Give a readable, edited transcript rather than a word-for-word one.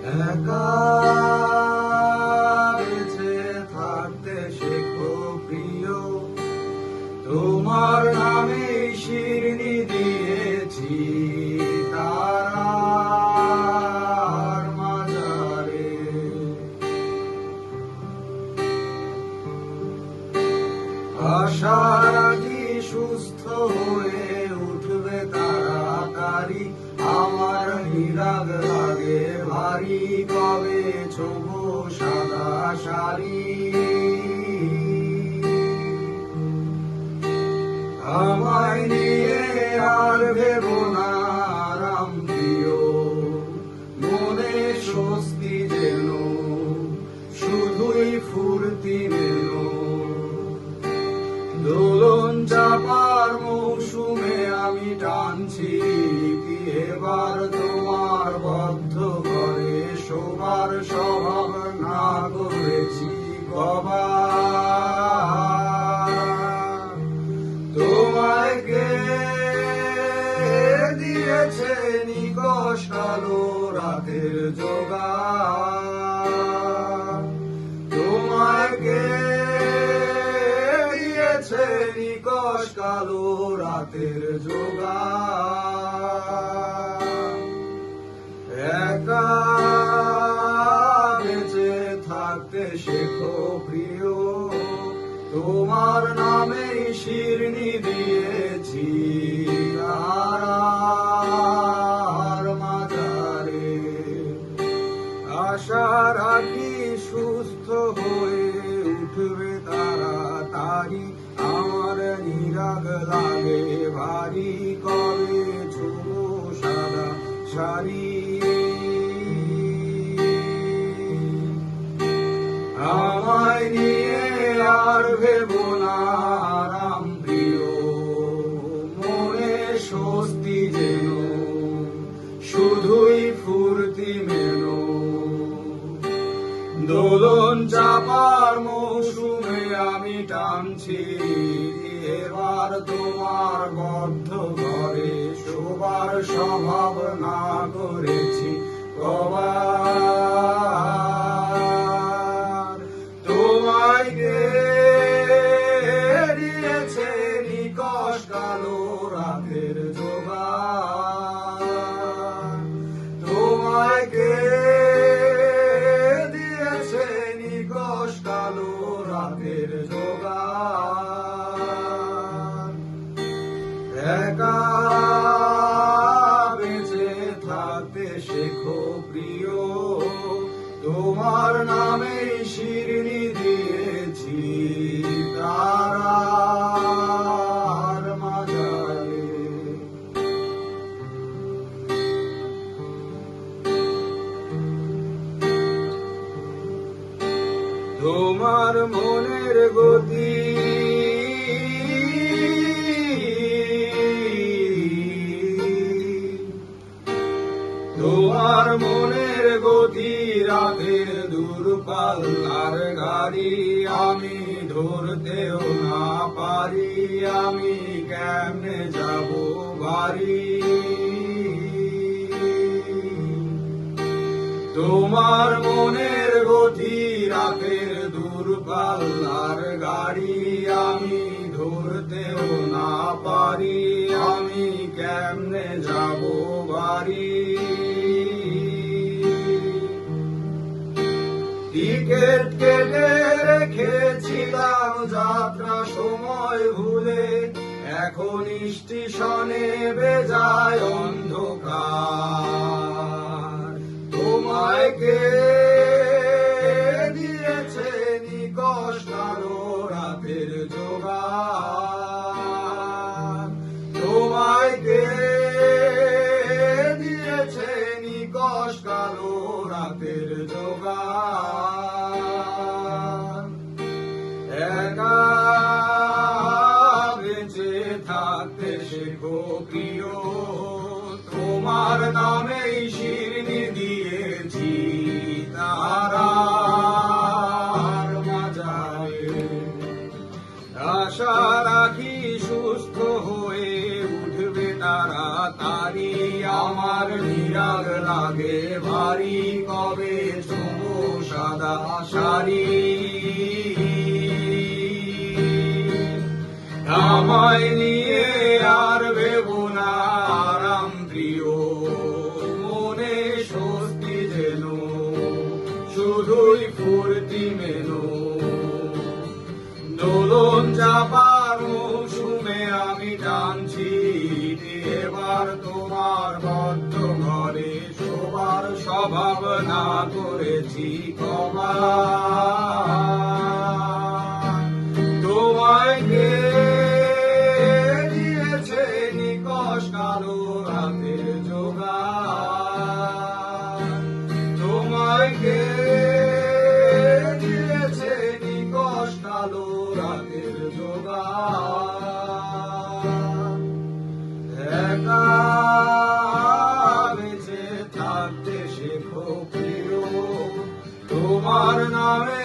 একা বেঁচে থাকতে শেখো প্রিয়, তোমার নামে শিরনি দিয়েছি তারার মাজারে। আশা রাখি সুস্থ হয়ে উঠবে তাড়াতাড়ি, আমার নিরাগ লাগে ভারী, কবে ছোবো সাদা শাড়ি। আমায় নিয়ে আর ভেবো না রাম প্রিয়, মনে স্বস্তি যেন শুধুই ফুর্তি মেল। দোলন চাপার মৌসুমে আমি টানছি কি এবার তোমার বদ্ধ ঘরে শোবার স্বভাব না করেছি কবার। তোমায় কে দিয়েছে নিকষ কালো রাতের জোগাড়, তোমায় কে দিয়েছে নিকষ কালো রাতের জোগাড়। একা বেঁচে থাকতে শেখো প্রিয়, তোমার নামে শিরনি দিয়েছি তারার মাজারে। আশা রাখি সুস্থ হয়ে উঠবে তাড়াতাড়ি, আমার নিরাগ লাগে ভারী, কবে ছোবো সাদা শাড়ি। আমায় নিয়ে আর ভেবো না রাম প্রিয়, মনে স্বস্তি যেন শুধুই ফুর্তি মেল। দোলন চাপার মৌসুমে আমি টানছি এবার তোমার বদ্ধ ঘরে শোবার স্বভাব না করেছি কবার। তোমায় কে দিয়েছে নিকষ কালো রাতের জোগাড়, তোমায় কে দিয়েছে নিকষ কালো রাতের জোগাড়। একা বেঁচে থাকতে শেখো প্রিয়, তোমার নামে শিরনি দিয়েছি তারার মাজারে। তোমার মনের গতি তোমার মনের গতি রাতের দূরপাল্লার গাড়ি, আমি ধরতেও না পারি, আমি কেমনে যাব বাড়ি। তোমার মনের গতি রাতের দূরপাল্লার গাড়ি, আমি ধরতেও না পারি, আমি কেমনে যাব বাড়ি। টিকেট কেটে রেখেছিলাম যাত্রা সময় ভুলে, এখন স্টেশনে বেজায় অন্ধকার। তোমায় কে দিয়েছে নিকষ কালো রাতের জোগাড়, তোমায় কে দিয়েছে নিকষ কালো রাতের জোগাড়। একা বেঁচে থাকতে শেখো প্রিয়, তোমার নামেই শিরনি দিয়েছি তারার মাজারে। আশা রাখি সুস্থ হয়ে উঠবে তাড়াতাড়ি, আমার নিরাগ লাগে ভারী কবে ছোবো সাদা শাড়ি আমায় নিয়ে আর ভেবো না আরাম প্রিয় মনে স্বস্তি যেন শুধুই ফুর্তি মেনো দোলন চাপার মৌসুমে আমি টানছি এবার তোমার বদ্ধ ঘরে শোবার স্বভাব না করেছি ক্ষমা তোমায় কে দিয়েছে নিকষ কালো রাতের জোগান তোমায় কে দিয়েছে নিকষ কালো রাতের জোগান একা বেঁচে থাকতে শেখো প্রিয় তোমার নামে